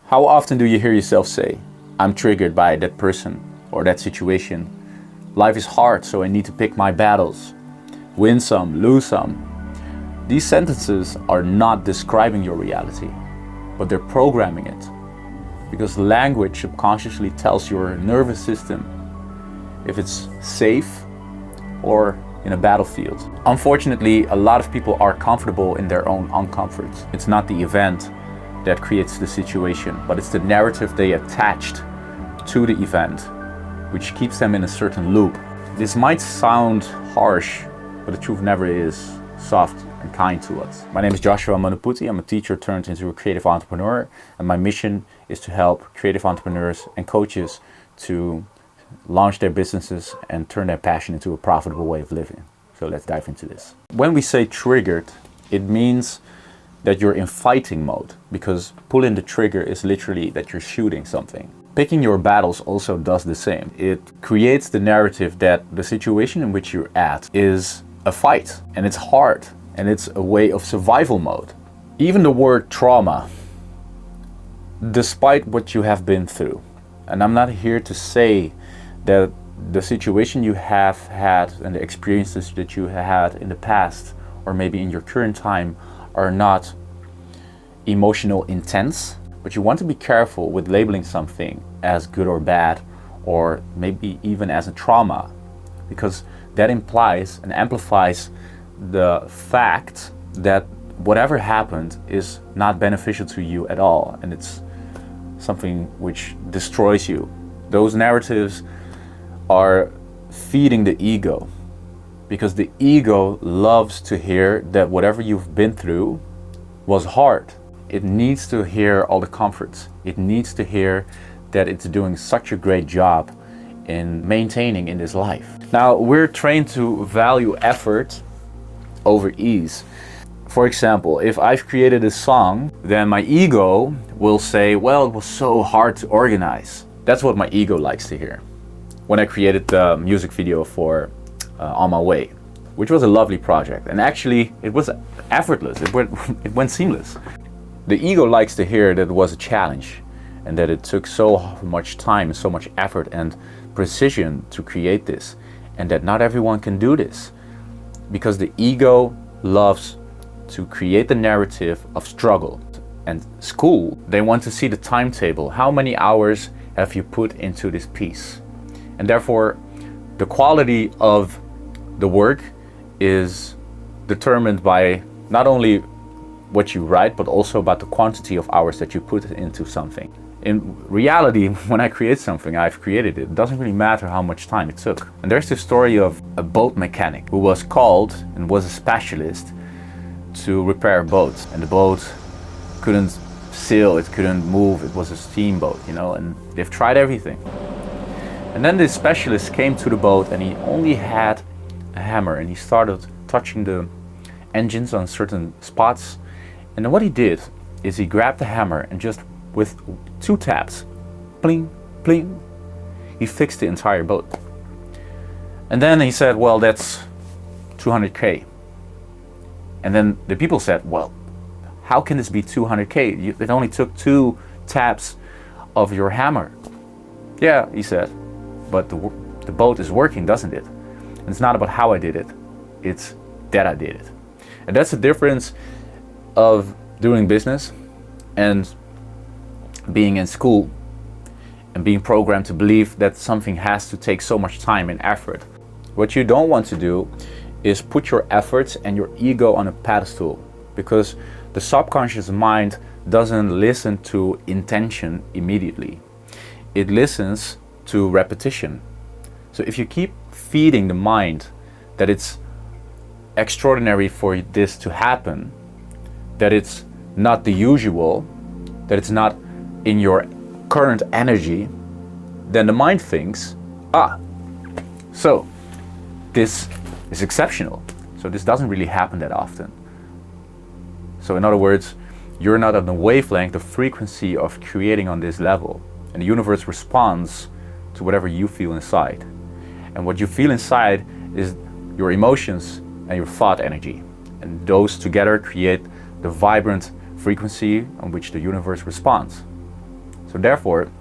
How often do you hear yourself say, I'm triggered by that person or that situation? Life is hard, so I need to pick my battles. Win some, lose some. These sentences are not describing your reality, but they're programming it. Because language subconsciously tells your nervous system if it's safe or in a battlefield. Unfortunately, a lot of people are comfortable in their own uncomfort. It's not the event that creates the situation, but it's the narrative they attached to the event, which keeps them in a certain loop. This might sound harsh, but the truth never is soft and kind to us. My name is Joshua Manuputi. I'm a teacher turned into a creative entrepreneur, and my mission is to help creative entrepreneurs and coaches to launch their businesses and turn their passion into a profitable way of living. So let's dive into this. When we say triggered, it means that you're in fighting mode, because pulling the trigger is literally that you're shooting something. Picking your battles also does the same. It creates the narrative that the situation in which you're at is a fight, and it's hard, and it's a way of survival mode. Even the word trauma, despite what you have been through, and I'm not here to say that the situation you have had and the experiences that you had in the past or maybe in your current time are not emotional intense, but you want to be careful with labeling something as good or bad, or maybe even as a trauma, because that implies and amplifies the fact that whatever happened is not beneficial to you at all, and it's something which destroys you. Those narratives are feeding the ego, because the ego loves to hear that whatever you've been through was hard. It needs to hear all the comforts. It needs to hear that it's doing such a great job in maintaining in this life. Now, we're trained to value effort over ease. For example, if I've created a song, then my ego will say, well, it was so hard to organize. That's what my ego likes to hear. When I created the music video for On My Way, which was a lovely project, and actually it was effortless, it went seamless. The ego likes to hear that it was a challenge and that it took so much time and so much effort and precision to create this, and that not everyone can do this, because the ego loves to create the narrative of struggle. And school, they want to see the timetable. How many hours have you put into this piece? And therefore, the quality of the work is determined by not only what you write, but also about the quantity of hours that you put into something. In reality, when I create something, I've created it. It doesn't really matter how much time it took. And there's the story of a boat mechanic who was called and was a specialist to repair boats. And the boat couldn't sail, it couldn't move, it was a steamboat, and they've tried everything. And then this specialist came to the boat, and he only had a hammer, and he started touching the engines on certain spots. And then what he did is he grabbed the hammer and just with 2 taps, pling, pling, he fixed the entire boat. And then he said, well, that's 200K. And then the people said, well, how can this be 200K? It only took 2 taps of your hammer. Yeah, he said, but the boat is working, doesn't it? And it's not about how I did it, it's that I did it. And that's the difference of doing business and being in school and being programmed to believe that something has to take so much time and effort. What you don't want to do is put your efforts and your ego on a pedestal, because the subconscious mind doesn't listen to intention immediately. It listens to repetition. So if you keep feeding the mind that it's extraordinary for this to happen, that it's not the usual, that it's not in your current energy, then the mind thinks, so this is exceptional. So this doesn't really happen that often. So in other words, you're not on the wavelength, the frequency of creating on this level. And the universe responds to whatever you feel inside. And what you feel inside is your emotions and your thought energy. And those together create the vibrant frequency on which the universe responds. So therefore,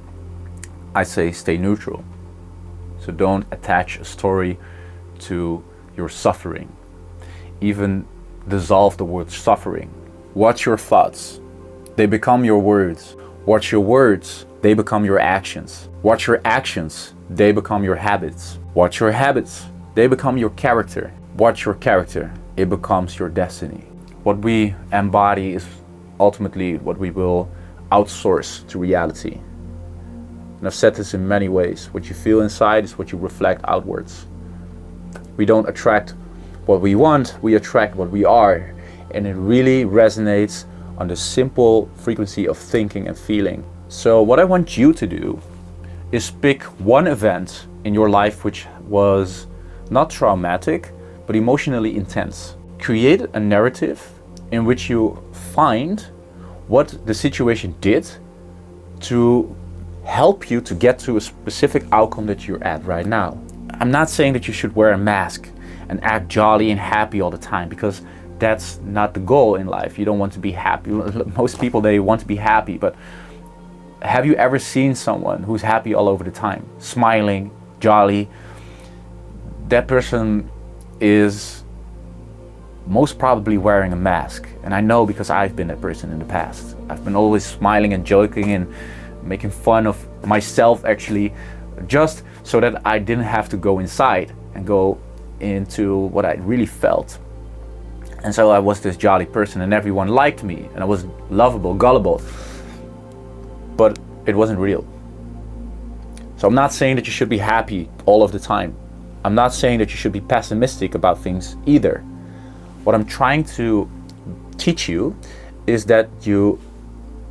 I say stay neutral. So don't attach a story to your suffering. Even dissolve the word suffering. Watch your thoughts. They become your words. Watch your words. They become your actions. Watch your actions. They become your habits. Watch your habits. They become your character. Watch your character. It becomes your destiny. What we embody is ultimately what we will outsource to reality. And I've said this in many ways. What you feel inside is what you reflect outwards. We don't attract what we want, we attract what we are. And it really resonates on the simple frequency of thinking and feeling. So what I want you to do is pick one event in your life which was not traumatic, but emotionally intense. Create a narrative in which you find what the situation did to help you to get to a specific outcome that you're at right now. I'm not saying that you should wear a mask and act jolly and happy all the time, because that's not the goal in life. You don't want to be happy. Most people, they want to be happy, but have you ever seen someone who's happy all over the time, smiling, jolly? That person is most probably wearing a mask. And I know, because I've been that person in the past. I've been always smiling and joking and making fun of myself, actually, just so that I didn't have to go inside and go into what I really felt. And so I was this jolly person and everyone liked me and I was lovable, gullible, but it wasn't real. So I'm not saying that you should be happy all of the time. I'm not saying that you should be pessimistic about things either. What I'm trying to teach you is that you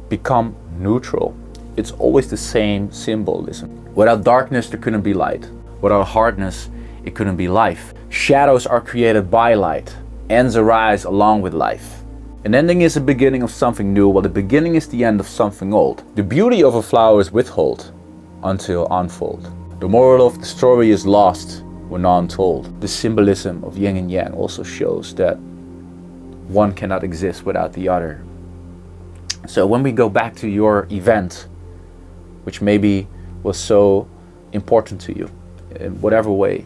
become neutral. It's always the same symbolism. Without darkness, there couldn't be light. Without hardness, it couldn't be life. Shadows are created by light. Ends arise along with life. An ending is the beginning of something new, while the beginning is the end of something old. The beauty of a flower is withhold until unfold. The moral of the story is lost when untold. The symbolism of yin and yang also shows that one cannot exist without the other. So when we go back to your event, which maybe was so important to you in whatever way,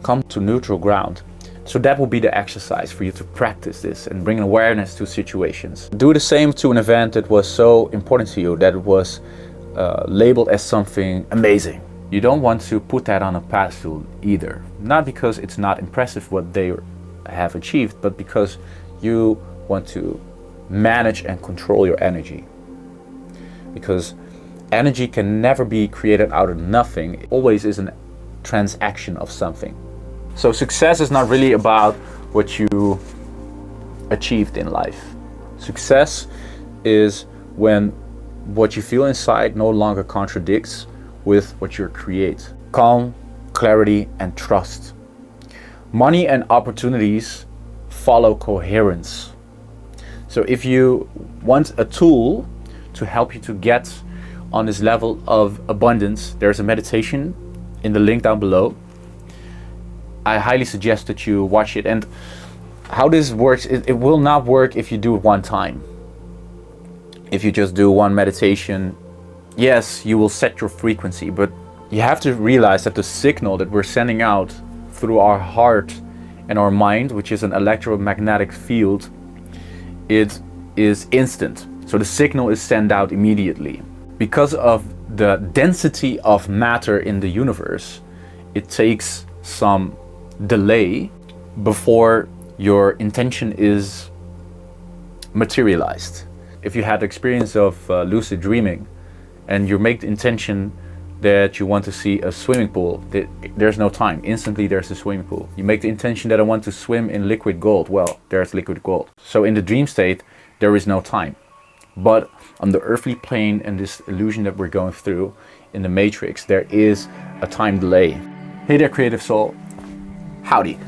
come to neutral ground. So that will be the exercise for you to practice this and bring awareness to situations. Do the same to an event that was so important to you, that it was labeled as something amazing. You don't want to put that on a pedestal either. Not because it's not impressive what they have achieved, but because you want to manage and control your energy. Because energy can never be created out of nothing. It always is a transaction of something. So success is not really about what you achieved in life. Success is when what you feel inside no longer contradicts with what you create. Calm, clarity, and trust. Money and opportunities follow coherence. So if you want a tool to help you to get on this level of abundance, there's a meditation in the link down below. I highly suggest that you watch it. And how this works, it will not work if you do it one time. If you just do one meditation, yes, you will set your frequency, but you have to realize that the signal that we're sending out through our heart and our mind, which is an electromagnetic field, it is instant. So the signal is sent out immediately. Because of the density of matter in the universe, it takes some delay before your intention is materialized. If you had the experience of lucid dreaming and you make the intention that you want to see a swimming pool, there's no time. Instantly there's a swimming pool. You make the intention that I want to swim in liquid gold. Well, there's liquid gold. So in the dream state, there is no time. But on the earthly plane and this illusion that we're going through in the matrix, there is a time delay. Hey there, creative soul. Howdy.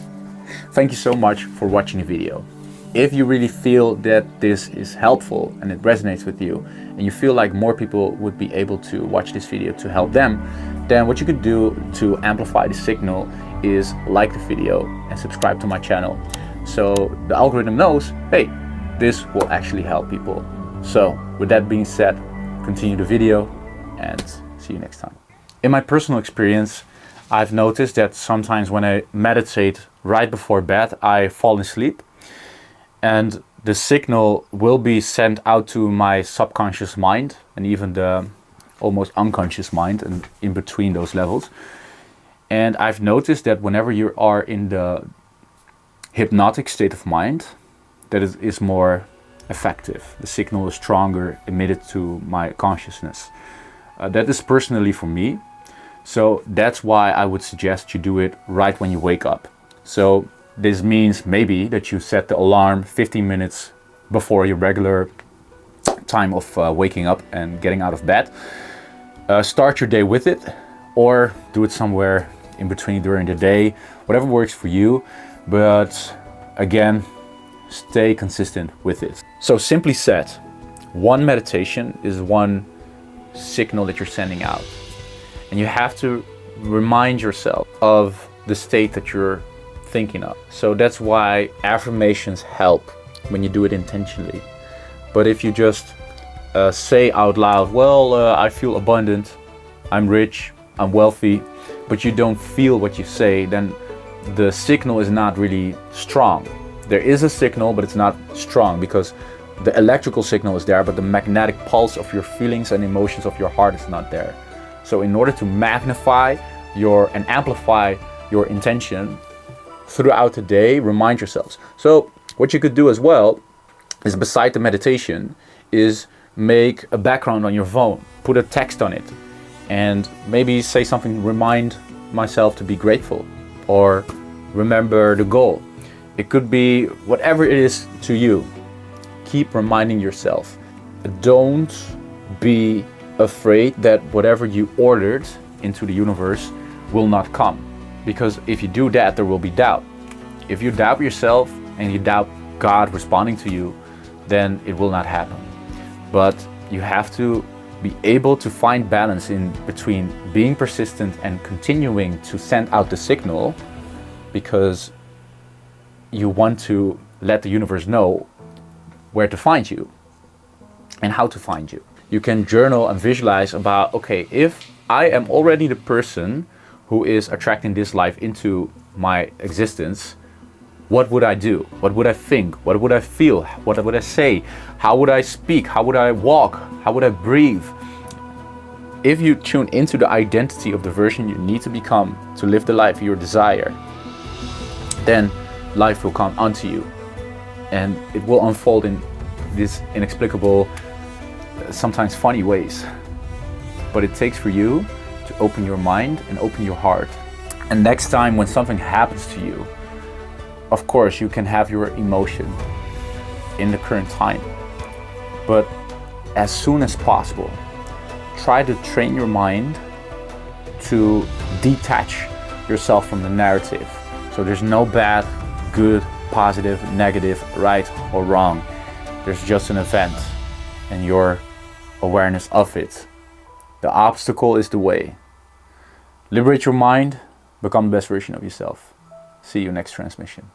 Thank you so much for watching the video. If you really feel that this is helpful and it resonates with you, and you feel like more people would be able to watch this video to help them, then what you could do to amplify the signal is like the video and subscribe to my channel. So the algorithm knows, hey, this will actually help people. So with that being said, continue the video and see you next time. In my personal experience, I've noticed that sometimes when I meditate right before bed, I fall asleep, and the signal will be sent out to my subconscious mind and even the almost unconscious mind, and in between those levels. And I've noticed that whenever you are in the hypnotic state of mind, that it is more effective. The signal is stronger emitted to my consciousness. That is personally for me. So that's why I would suggest you do it right when you wake up. So this means maybe that you set the alarm 15 minutes before your regular time of waking up and getting out of bed. Start your day with it, or do it somewhere in between during the day, whatever works for you. But again, stay consistent with it. So simply said, one meditation is one signal that you're sending out. And you have to remind yourself of the state that you're thinking of. So that's why affirmations help when you do it intentionally. But if you just say out loud, well, I feel abundant, I'm rich, I'm wealthy, but you don't feel what you say, then the signal is not really strong. There is a signal, but it's not strong, because the electrical signal is there, but the magnetic pulse of your feelings and emotions of your heart is not there. So in order to magnify and amplify your intention throughout the day, remind yourselves. So what you could do as well is, beside the meditation, is make a background on your phone, put a text on it, and maybe say something, remind myself to be grateful, or remember the goal. It could be whatever it is to you. Keep reminding yourself. Don't be afraid that whatever you ordered into the universe will not come, because if you do that, there will be doubt. If you doubt yourself and you doubt God responding to you, then it will not happen. But you have to be able to find balance in between being persistent and continuing to send out the signal, because you want to let the universe know where to find you and how to find you. You can journal and visualize about, okay, if I am already the person who is attracting this life into my existence, what would I do? What would I think? What would I feel? What would I say? How would I speak? How would I walk? How would I breathe? If you tune into the identity of the version you need to become to live the life you desire, then life will come unto you, and it will unfold in these inexplicable, sometimes funny ways. But it takes for you to open your mind and open your heart. And next time when something happens to you, of course you can have your emotion in the current time, but as soon as possible, try to train your mind to detach yourself from the narrative. So there's no bad, good, positive, negative, right or wrong. There's just an event and your awareness of it. The obstacle is the way. Liberate your mind, become the best version of yourself. See you next transmission.